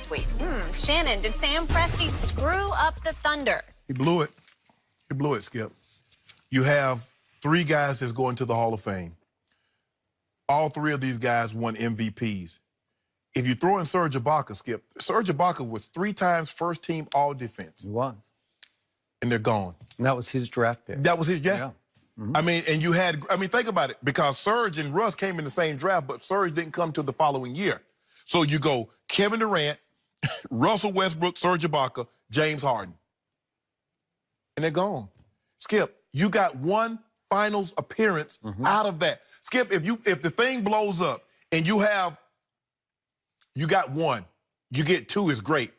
tweet. Shannon, did Sam Presti screw up the Thunder? He blew it. He blew it, Skip. You have 3 guys that's going to the Hall of Fame. All 3 of these guys won MVPs. If you throw in Serge Ibaka, Skip, Serge Ibaka was 3 times first-team All-Defense. He was. And they're gone. And that was his draft pick. That was his, yeah. I mean, and you had, think about it, because Serge and Russ came in the same draft, but Serge didn't come till the following year. So you go Kevin Durant, Russell Westbrook, Serge Ibaka, James Harden. And they're gone. Skip, you got 1 finals appearance out of that. Skip, if the thing blows up and you got 1, you get 2 is great.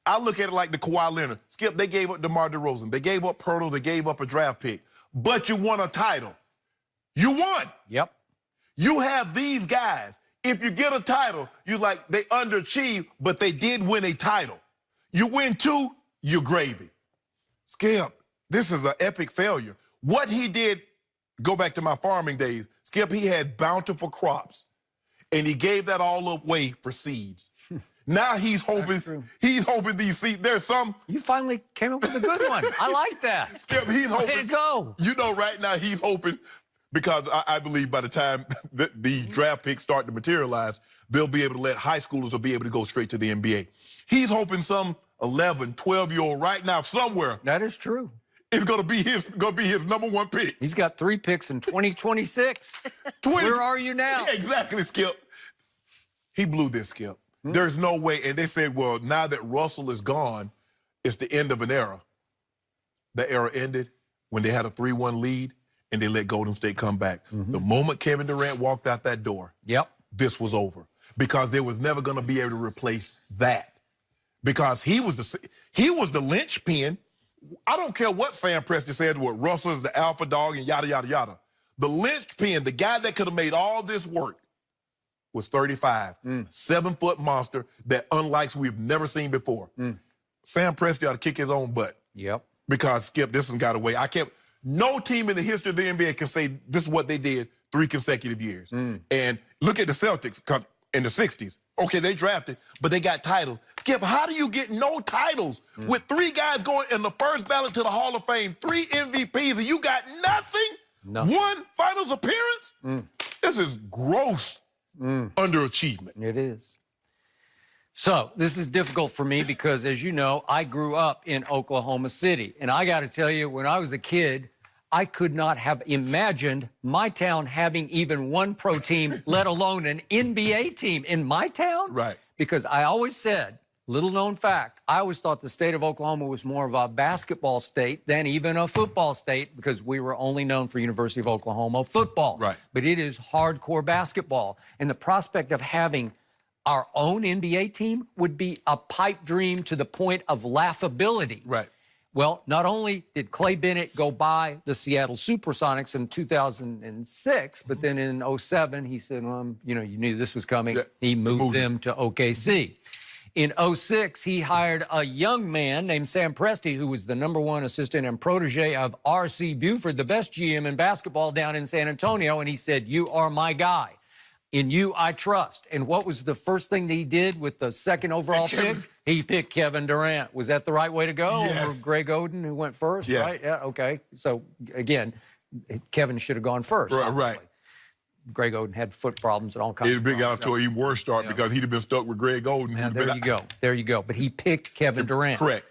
I look at it like the Kawhi Leonard. Skip, they gave up DeMar DeRozan. They gave up Pirtle. They gave up a draft pick. But you won a title. You won. Yep. You have these guys. If you get a title, you like, they underachieved, but they did win a title. You win 2, you're gravy. Skip, this is an epic failure. What he did, go back to my farming days, Skip, he had bountiful crops, and he gave that all away for seeds. Now he's hoping these seeds, there's some. You finally came up with a good one. I like that. Skip, he's hoping. Way to go. You know, right now he's hoping, because I believe by the time the draft picks start to materialize, they'll be able to let high schoolers will be able to go straight to the NBA. He's hoping some 11, 12-year-old right now somewhere. That is true. It's gonna be his #1 pick. He's got 3 picks in 2026. Where are you now? Yeah, exactly, Skip. He blew this, Skip. There's no way. And they said, well, now that Russell is gone, it's the end of an era. The era ended when they had a 3-1 lead and they let Golden State come back. The moment Kevin Durant walked out that door, this was over, because they was never going to be able to replace that, because he was the linchpin. I don't care what Sam Presti said, what Russell is the alpha dog and yada, yada, yada. The linchpin, the guy that could have made all this work, was 35, 7-foot monster that unlikes we've never seen before. Sam Presti ought to kick his own butt. Yep. Because, Skip, this one got away. No team in the history of the NBA can say this is what they did 3 consecutive years. And look at the Celtics in the 60s. Okay, they drafted, but they got titles. Skip, how do you get no titles with 3 guys going in the first ballot to the Hall of Fame, 3 MVPs, and you got nothing? 1 finals appearance? This is gross underachievement. It is. So this is difficult for me because, as you know, I grew up in Oklahoma City. And I got to tell you, when I was a kid, I could not have imagined my town having even 1 pro team, let alone an NBA team in my town. Right. Because I always said, little known fact, I always thought the state of Oklahoma was more of a basketball state than even a football state, because we were only known for University of Oklahoma football. Right. But it is hardcore basketball. And the prospect of having our own NBA team would be a pipe dream to the point of laughability. Right. Well, not only did Clay Bennett go by the Seattle Supersonics in 2006, but then in 07, he said, you know, you knew this was coming. Yeah. He moved them to OKC. In 06, he hired a young man named Sam Presti, who was the #1 assistant and protege of R.C. Buford, the best GM in basketball down in San Antonio, and he said, you are my guy. In you, I trust. And what was the first thing that he did with the 2nd overall pick? He picked Kevin Durant. Was that the right way to go? Yes. Or Greg Oden, who went first, yes. Right? Yeah, okay. So, again, Kevin should have gone first. Right. Greg Oden had foot problems and all kinds of problems. He'd got to an even worse start because he'd have been stuck with Greg Oden. Now, there you go. There you go. But he picked Kevin Durant. Correct.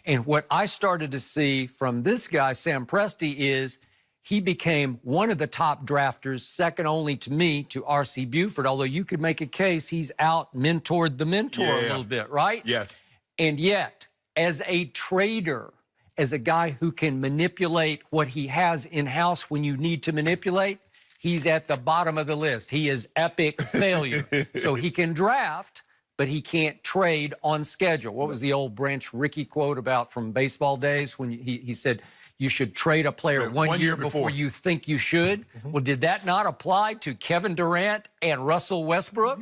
And what I started to see from this guy, Sam Presti, is he became one of the top drafters, second only to me, to R.C. Buford, although you could make a case he's out-mentored the mentor a little bit, right? Yes. And yet, as a trader, as a guy who can manipulate what he has in-house when you need to manipulate, he's at the bottom of the list. He is epic failure. So he can draft, but he can't trade on schedule. What was the old Branch Rickey quote about from baseball days when he said, you should trade a player one year before you think you should? Well, did that not apply to Kevin Durant and Russell Westbrook?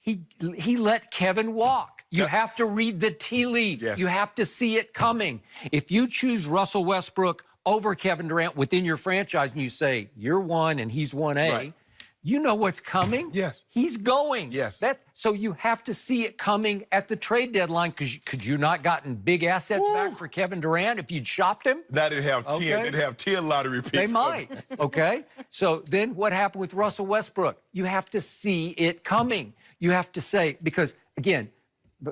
He let Kevin walk. You have to read the tea leaves. Yes. You have to see it coming. If you choose Russell Westbrook over Kevin Durant within your franchise and you say, you're 1 and he's 1A, you know what's coming. Yes. He's going. Yes. So you have to see it coming at the trade deadline, because could you not gotten big assets back for Kevin Durant if you'd shopped him? Now they'd have 10. Okay. They'd have 10 lottery picks. They might. Okay. So then what happened with Russell Westbrook? You have to see it coming. You have to say, because again,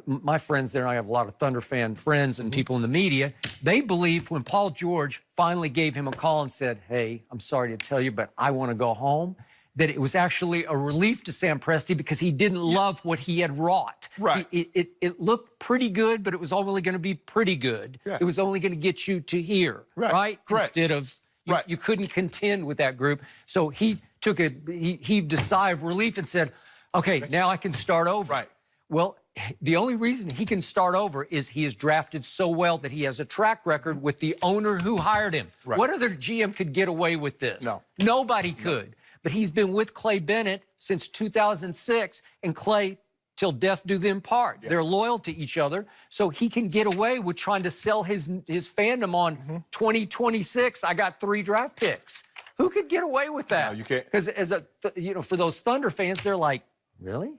my friends there, I have a lot of Thunder fan friends and people in the media, they believe when Paul George finally gave him a call and said, hey, I'm sorry to tell you, but I want to go home, that it was actually a relief to Sam Presti because he didn't love what he had wrought. Right. It looked pretty good, but it was only going to be pretty good. Yeah. It was only going to get you to here, right? Correct. Instead of, you couldn't contend with that group. So he took he heaved a sigh of relief and said, okay, now I can start over. Right. Well, the only reason he can start over is he is drafted so well that he has a track record with the owner who hired him. Right. What other GM could get away with this? No. Nobody could. But he's been with Clay Bennett since 2006, and Clay, till death do them part. Yeah. They're loyal to each other, so he can get away with trying to sell his fandom on 2026. I got 3 draft picks. Who could get away with that? No, you can't. Because for those Thunder fans, they're like, really?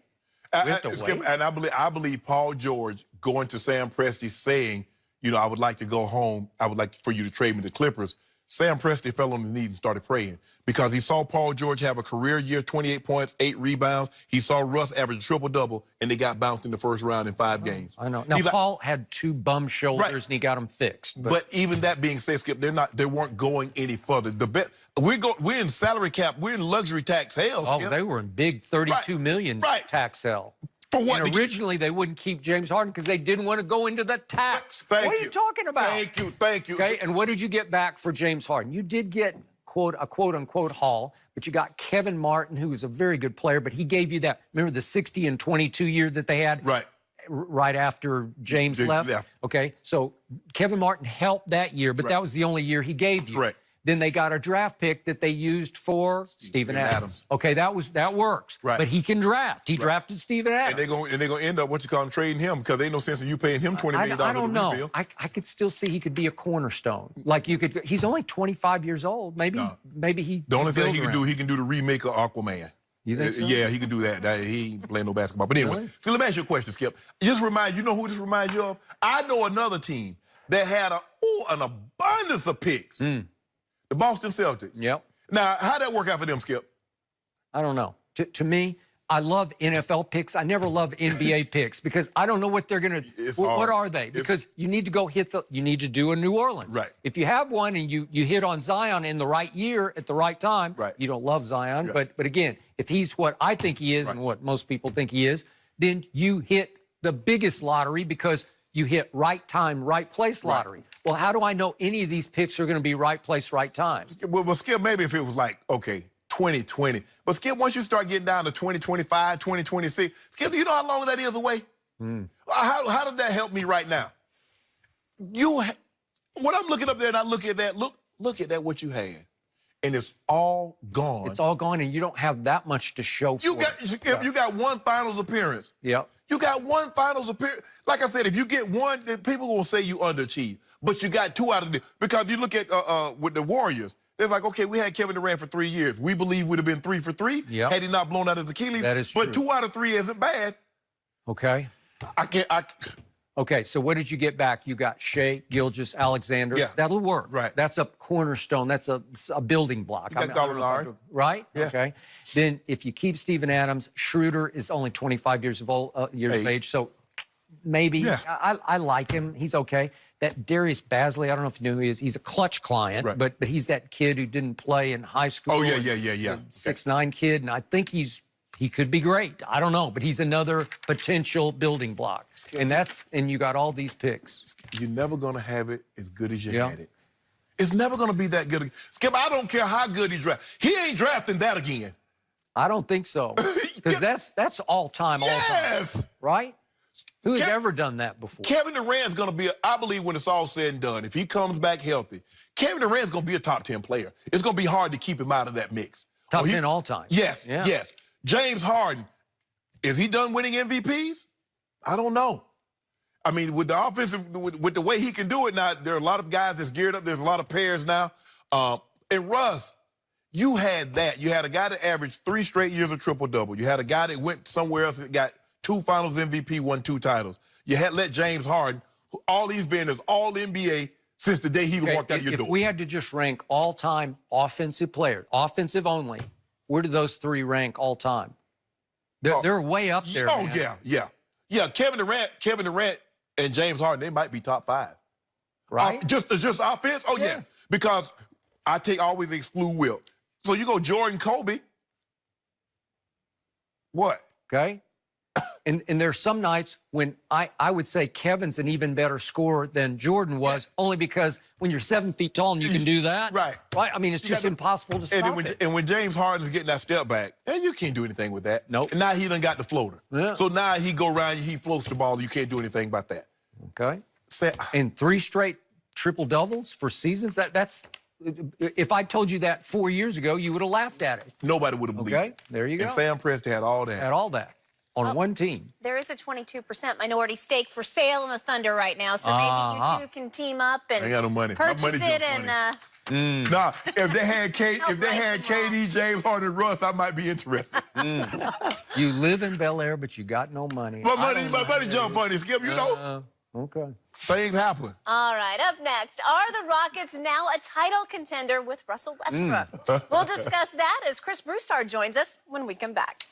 Skip, and I believe Paul George going to Sam Presti saying, I would like to go home. I would like for you to trade me to Clippers. Sam Presti fell on his knees and started praying because he saw Paul George have a career year, 28 points, 8 rebounds. He saw Russ average triple-double, and they got bounced in the first round in 5 games. I know. Now, Paul had 2 bum shoulders, and he got them fixed. But even that being said, Skip, they weren't going any further. We're in salary cap. We're in luxury tax hell, Skip. Oh, they were in big $32 million tax hell. For what? And originally, they wouldn't keep James Harden because they didn't want to go into the tax. What are you talking about? Thank you. Okay, and what did you get back for James Harden? You did get a quote-unquote haul, but you got Kevin Martin, who was a very good player, but he gave you that, remember the 60 and 22 year that they had? Right after James left? Okay, so Kevin Martin helped that year, but that was the only year he gave you. Correct. Then they got a draft pick that they used for Steven Adams. Okay, that works. Right. But he can draft. He drafted Steven Adams. And they're gonna end up trading him because ain't no sense in you paying him $20 million. I don't know. I could still see he could be a cornerstone. Like you could. He's only 25 years old. Maybe he. The only thing he can do the remake of Aquaman. You think so? Yeah, he can do that. He ain't playing no basketball. But anyway, so let me ask you a question, Skip. Just you know who this reminds you of? I know another team that had an abundance of picks. The Boston Celtics. Yep. Now, how'd that work out for them, Skip? I don't know. To me, I love NFL picks. I never love NBA picks because I don't know what they're going to. What are they? Because you need to go you need to do a New Orleans. Right. If you have one and you hit on Zion in the right year at the right time, you don't love Zion. But again, if he's what I think he is and what most people think he is, then you hit the biggest lottery because you hit right time, right place lottery. Well, how do I know any of these picks are going to be right place, right time? Well, Skip, maybe if it was like, okay, 2020. But Skip, once you start getting down to 2025, 2026, Skip, you know how long that is away? How does that help me right now? When I'm looking up there and I look at that, look at that, what you had. And it's all gone. It's all gone, and you don't have that much to show for it. You got 1 finals appearance. Yep. You got 1 finals appearance. Like I said, if you get 1, then people will say you underachieved. But you got 2 out of the... Because you look at with the Warriors, it's like, okay, we had Kevin Durant for 3 years. We believe we'd have been 3 for 3 had he not blown out his Achilles. That is true. But 2 out of 3 isn't bad. Okay. Okay, so what did you get back? You got Shea, Gilgeous, Alexander. Yeah. That'll work. Right. That's a cornerstone. That's a building block. You got Gallinari. Right? Yeah. Okay. Then if you keep Steven Adams, Schroeder is only 25 years of age, so maybe. Yeah. I like him. He's okay. That Darius Bazley, I don't know if you know who he is. He's a clutch client, but he's that kid who didn't play in high school. Oh, yeah. 6'9" kid, and I think he could be great. I don't know, but he's another potential building block. And you got all these picks. You're never going to have it as good as you had it. It's never going to be that good. Skip, I don't care how good he drafts. He ain't drafting that again. I don't think so. Because that's all time, Yes. Right? Who's ever done that before? Kevin Durant's going to be, I believe when it's all said and done, if he comes back healthy, Kevin Durant's going to be a top 10 player. It's going to be hard to keep him out of that mix. Top 10 all time. Yes, yes. James Harden, is he done winning MVPs? I don't know. I mean, with the offensive, with the way he can do it now, there are a lot of guys that's geared up. There's a lot of pairs now. And Russ, You had that. You had a guy that averaged 3 straight years of triple-double. You had a guy that went somewhere else and got 2 Finals MVP, won 2 titles. You had let James Harden, all he's been is all-NBA since the day he walked out your door. If we had to just rank all-time offensive players, offensive only, where do those 3 rank all-time? They're way up there. Oh, man. yeah. Kevin Durant, and James Harden, they might be top 5. Right? Just offense? Oh, yeah. Because I always exclude Wilt. So you go Jordan, Kobe. What? Okay. And there's some nights when I would say Kevin's an even better scorer than Jordan was, only because when you're 7 feet tall and you can do that. Right. I mean, it's just impossible to stop it. And when James Harden's getting that step back, you can't do anything with that. Nope. And now he done got the floater. Yeah. So now he go around, he floats the ball, you can't do anything about that. Okay. And 3 straight triple-doubles for seasons, that's... If I told you that 4 years ago, you would have laughed at it. Nobody would have believed it. Okay, there you go. And Sam Presti had all that. Had all that on one team. There is a 22% minority stake for sale in the Thunder right now, so maybe you two can team up and I got no money. purchase it and... Nah, if they had KD, James Harden, Russ, I might be interested. You live in Bel Air, but you got no money. My money jump funny, Skip, you know. Okay. Things happen. All right, up next, are the Rockets now a title contender with Russell Westbrook? We'll discuss that as Chris Broussard joins us when we come back.